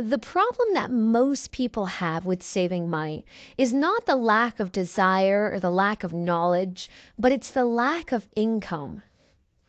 The problem that most people have with saving money is not the lack of desire or the lack of knowledge, but it's the lack of income.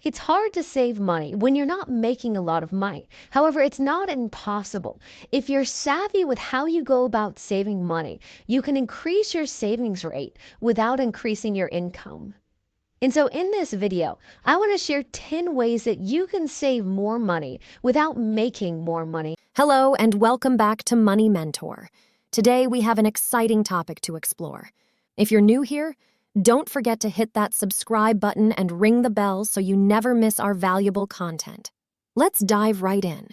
It's hard to save money when you're not making a lot of money. However, it's not impossible. If you're savvy with how you go about saving money, you can increase your savings rate without increasing your income. And so in this video, I want to share 10 ways that you can save more money without making more money. Hello and welcome back to Money Mentor. Today we have an exciting topic to explore. If you're new here, don't forget to hit that subscribe button and ring the bell so you never miss our valuable content. Let's dive right in.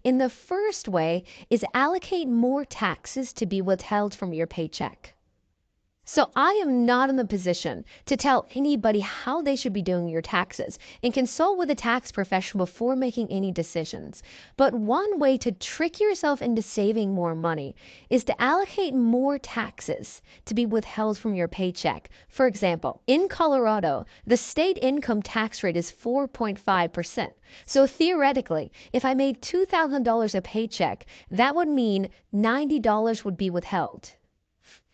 And the first way is allocate more taxes to be withheld from your paycheck. So I am not in the position to tell anybody how they should be doing your taxes and consult with a tax professional before making any decisions. But one way to trick yourself into saving more money is to allocate more taxes to be withheld from your paycheck. For example, in Colorado, the state income tax rate is 4.5%. So theoretically, if I made $2,000 a paycheck, that would mean $90 would be withheld.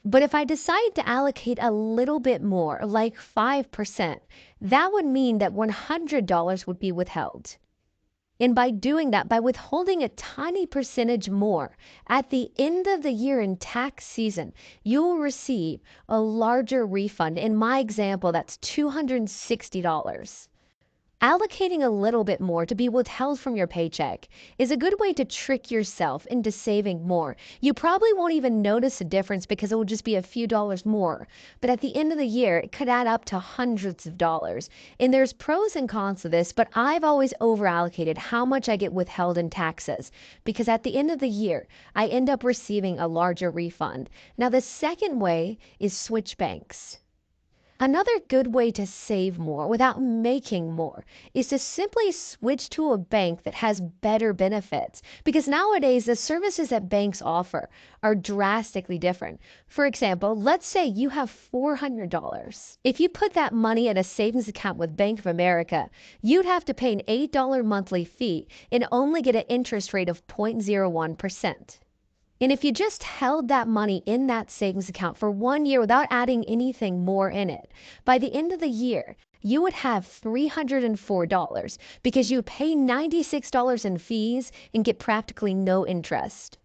But if I decide to allocate a little bit more, like 5%, that would mean that $100 would be withheld. And by doing that, by withholding a tiny percentage more, at the end of the year in tax season, you will receive a larger refund. In my example, that's $260. Allocating a little bit more to be withheld from your paycheck is a good way to trick yourself into saving more. You probably won't even notice a difference because it will just be a few dollars more. But at the end of the year, it could add up to hundreds of dollars. And there's pros and cons to this, but I've always overallocated how much I get withheld in taxes because at the end of the year, I end up receiving a larger refund. Now, the second way is switch banks. Another good way to save more without making more is to simply switch to a bank that has better benefits, because nowadays the services that banks offer are drastically different. For example, let's say you have $400. If you put that money in a savings account with Bank of America, you'd have to pay an $8 monthly fee and only get an interest rate of 0.01%. And if you just held that money in that savings account for 1 year without adding anything more in it, by the end of the year, you would have $304 because you pay $96 in fees and get practically no interest.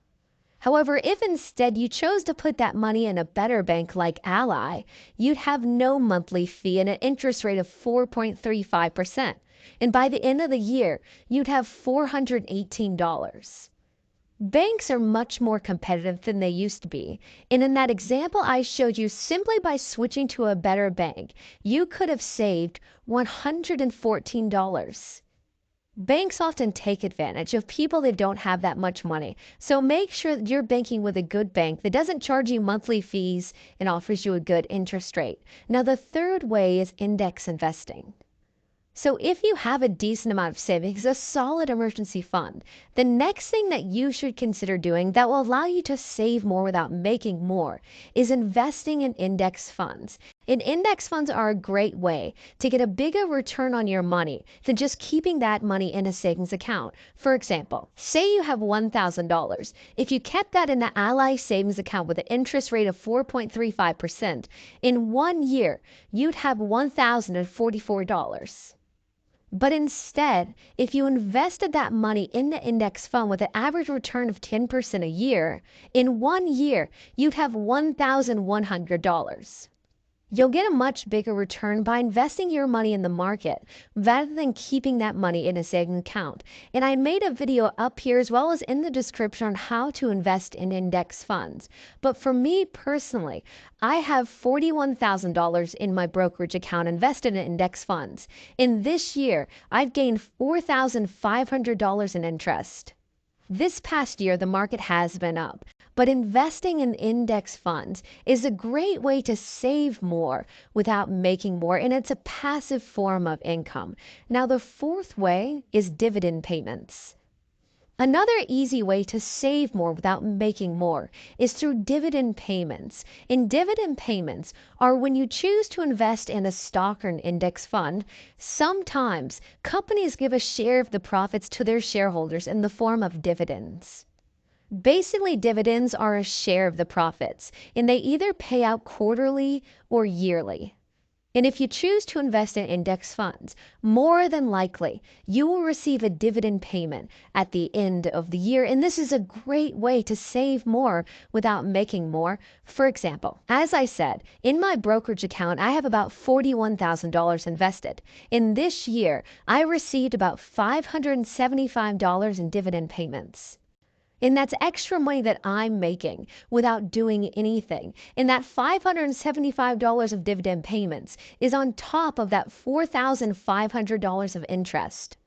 However, if instead you chose to put that money in a better bank like Ally, you'd have no monthly fee and an interest rate of 4.35%. And by the end of the year, you'd have $418. Banks are much more competitive than they used to be. And in that example I showed you, simply by switching to a better bank, you could have saved $114. Banks often take advantage of people that don't have that much money. So make sure that you're banking with a good bank that doesn't charge you monthly fees and offers you a good interest rate. Now, the third way is index investing. So if you have a decent amount of savings, a solid emergency fund, the next thing that you should consider doing that will allow you to save more without making more is investing in index funds. And index funds are a great way to get a bigger return on your money than just keeping that money in a savings account. For example, say you have $1,000. If you kept that in the Ally savings account with an interest rate of 4.35%, in 1 year, you'd have $1,044. But instead, if you invested that money in the index fund with an average return of 10% a year, in 1 year, you'd have $1,100. You'll get a much bigger return by investing your money in the market rather than keeping that money in a savings account. And I made a video up here as well as in the description on how to invest in index funds. But for me personally, I have $41,000 in my brokerage account invested in index funds. In this year, I've gained $4,500 in interest. This past year, the market has been up, but investing in index funds is a great way to save more without making more, and it's a passive form of income. Now, the fourth way is dividend payments. Another easy way to save more without making more is through dividend payments. And dividend payments are when you choose to invest in a stock or an index fund. Sometimes companies give a share of the profits to their shareholders in the form of dividends. Basically, dividends are a share of the profits, and they either pay out quarterly or yearly. And if you choose to invest in index funds, more than likely you will receive a dividend payment at the end of the year. And this is a great way to save more without making more. For example, as I said, in my brokerage account, I have about $41,000 invested. In this year, I received about $575 in dividend payments. And that's extra money that I'm making without doing anything. And that $575 of dividend payments is on top of that $4,500 of interest.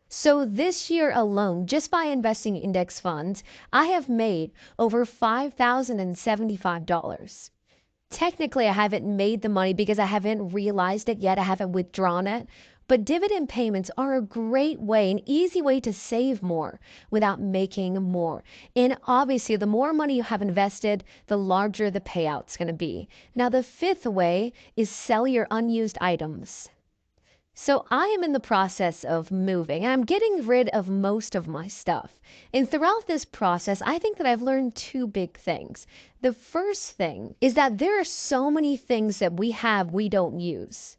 So this year alone, just by investing in index funds, I have made over $5,075. Technically, I haven't made the money because I haven't realized it yet. I haven't withdrawn it. But dividend payments are a great way, an easy way to save more without making more. And obviously, the more money you have invested, the larger the payout's going to be. Now, the fifth way is sell your unused items. So I am in the process of moving and I'm getting rid of most of my stuff. And throughout this process, I think that I've learned two big things. The first thing is that there are so many things that we have we don't use.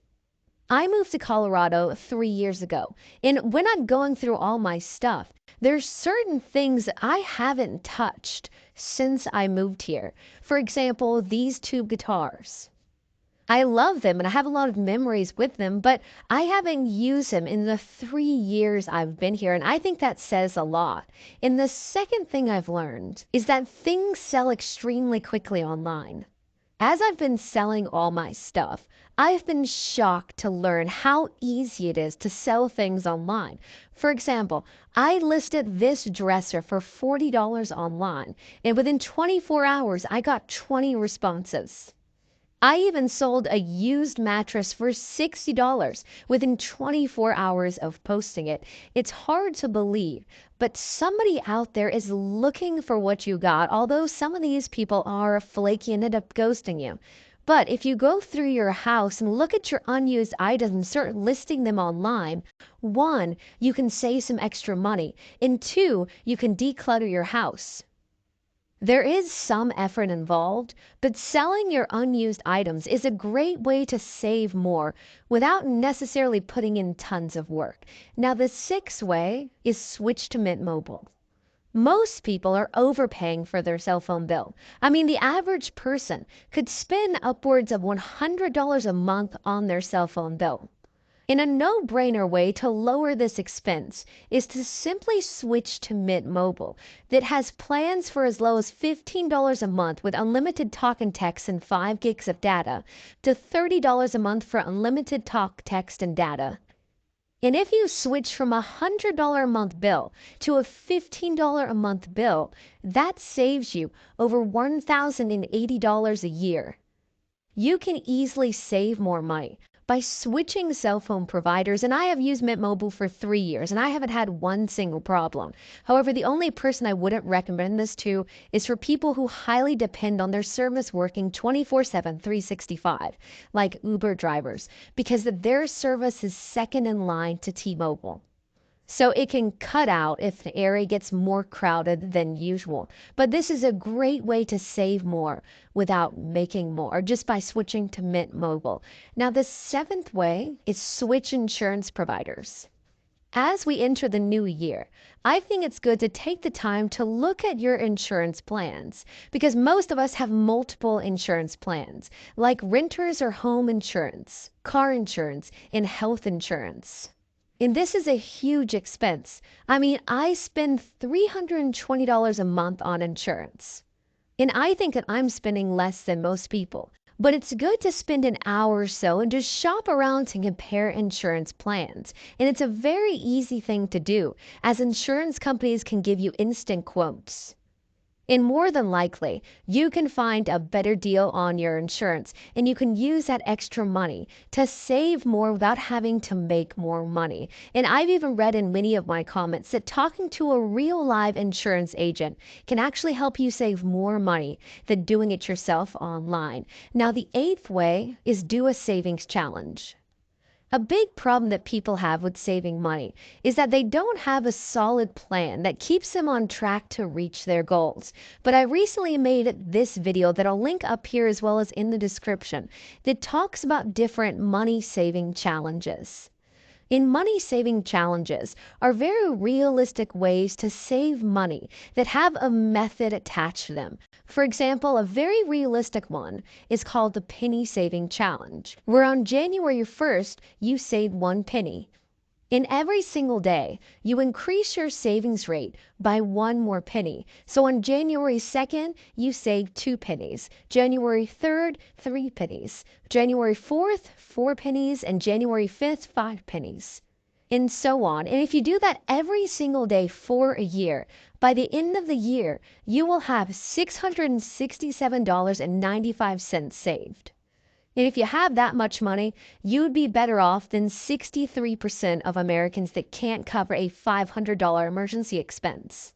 I moved to Colorado 3 years ago, and when I'm going through all my stuff, there's certain things that I haven't touched since I moved here. For example, these two guitars. I love them and I have a lot of memories with them, but I haven't used them in the 3 years I've been here. And I think that says a lot. And the second thing I've learned is that things sell extremely quickly online. As I've been selling all my stuff, I've been shocked to learn how easy it is to sell things online. For example, I listed this dresser for $40 online, and within 24 hours, I got 20 responses. I even sold a used mattress for $60 within 24 hours of posting it. It's hard to believe, but somebody out there is looking for what you got, although some of these people are flaky and end up ghosting you. But if you go through your house and look at your unused items and start listing them online, one, you can save some extra money, and two, you can declutter your house. There is some effort involved, but selling your unused items is a great way to save more without necessarily putting in tons of work. Now, the sixth way is switch to Mint Mobile. Most people are overpaying for their cell phone bill. I mean, the average person could spend upwards of $100 a month on their cell phone bill. In a no-brainer way to lower this expense is to simply switch to Mint Mobile that has plans for as low as $15 a month with unlimited talk and text and 5 gigs of data to $30 a month for unlimited talk, text, and data. And if you switch from a $100 a month bill to a $15 a month bill, that saves you over $1,080 a year. You can easily save more money by switching cell phone providers, and I have used Mint Mobile for 3 years and I haven't had one single problem. However, the only person I wouldn't recommend this to is for people who highly depend on their service working 24/7, 365, like Uber drivers, because their service is second in line to T-Mobile. So it can cut out if the area gets more crowded than usual. But this is a great way to save more without making more, just by switching to Mint Mobile. Now, the seventh way is switch insurance providers. As we enter the new year, I think it's good to take the time to look at your insurance plans because most of us have multiple insurance plans, like renters or home insurance, car insurance, and health insurance. And this is a huge expense. I mean, I spend $320 a month on insurance. And I think that I'm spending less than most people. But it's good to spend an hour or so and just shop around to compare insurance plans. And it's a very easy thing to do, as insurance companies can give you instant quotes. And more than likely, you can find a better deal on your insurance and you can use that extra money to save more without having to make more money. And I've even read in many of my comments that talking to a real live insurance agent can actually help you save more money than doing it yourself online. Now, the eighth way is do a savings challenge. A big problem that people have with saving money is that they don't have a solid plan that keeps them on track to reach their goals. But I recently made this video that I'll link up here as well as in the description that talks about different money saving challenges. In money saving challenges are very realistic ways to save money that have a method attached to them. For example, a very realistic one is called the penny saving challenge, where on January 1st, you save 1 penny. In every single day, you increase your savings rate by 1 more penny. So on January 2nd, you save 2 pennies. January 3rd, 3 pennies. January 4th, 4 pennies. And January 5th, 5 pennies. And so on. And if you do that every single day for a year, by the end of the year, you will have $667.95 saved. And if you have that much money, you'd be better off than 63% of Americans that can't cover a $500 emergency expense.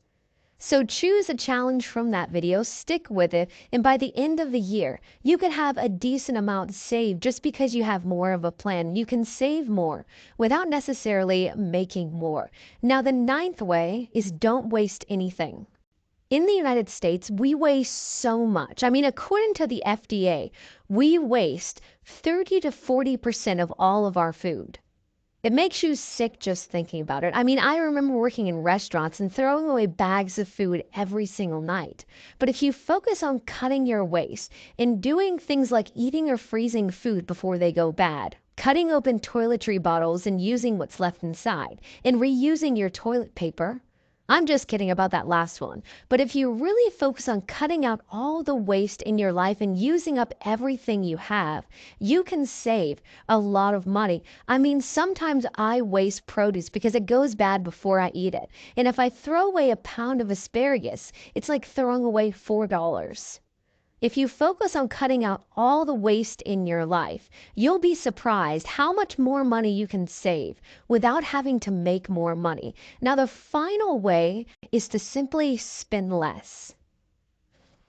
So choose a challenge from that video, stick with it, and by the end of the year, you could have a decent amount saved just because you have more of a plan. You can save more without necessarily making more. Now, the 9th way is don't waste anything. In the United States, we waste so much. I mean, according to the FDA, we waste 30 to 40% of all of our food. It makes you sick just thinking about it. I mean, I remember working in restaurants and throwing away bags of food every single night. But if you focus on cutting your waste and doing things like eating or freezing food before they go bad, cutting open toiletry bottles and using what's left inside, and reusing your toilet paper, I'm just kidding about that last one. But if you really focus on cutting out all the waste in your life and using up everything you have, you can save a lot of money. I mean, sometimes I waste produce because it goes bad before I eat it. And if I throw away a pound of asparagus, it's like throwing away $4. If you focus on cutting out all the waste in your life, you'll be surprised how much more money you can save without having to make more money. Now, the final way is to simply spend less.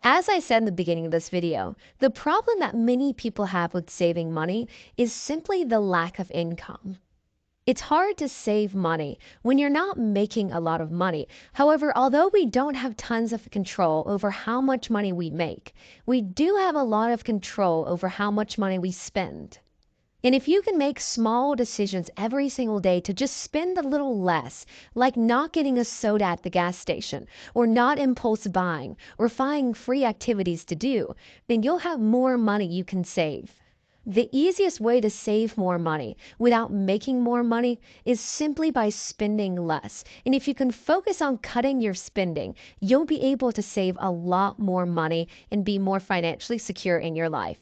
As I said in the beginning of this video, the problem that many people have with saving money is simply the lack of income. It's hard to save money when you're not making a lot of money. However, although we don't have tons of control over how much money we make, we do have a lot of control over how much money we spend. And if you can make small decisions every single day to just spend a little less, like not getting a soda at the gas station, or not impulse buying, or finding free activities to do, then you'll have more money you can save. The easiest way to save more money without making more money is simply by spending less. And if you can focus on cutting your spending, you'll be able to save a lot more money and be more financially secure in your life.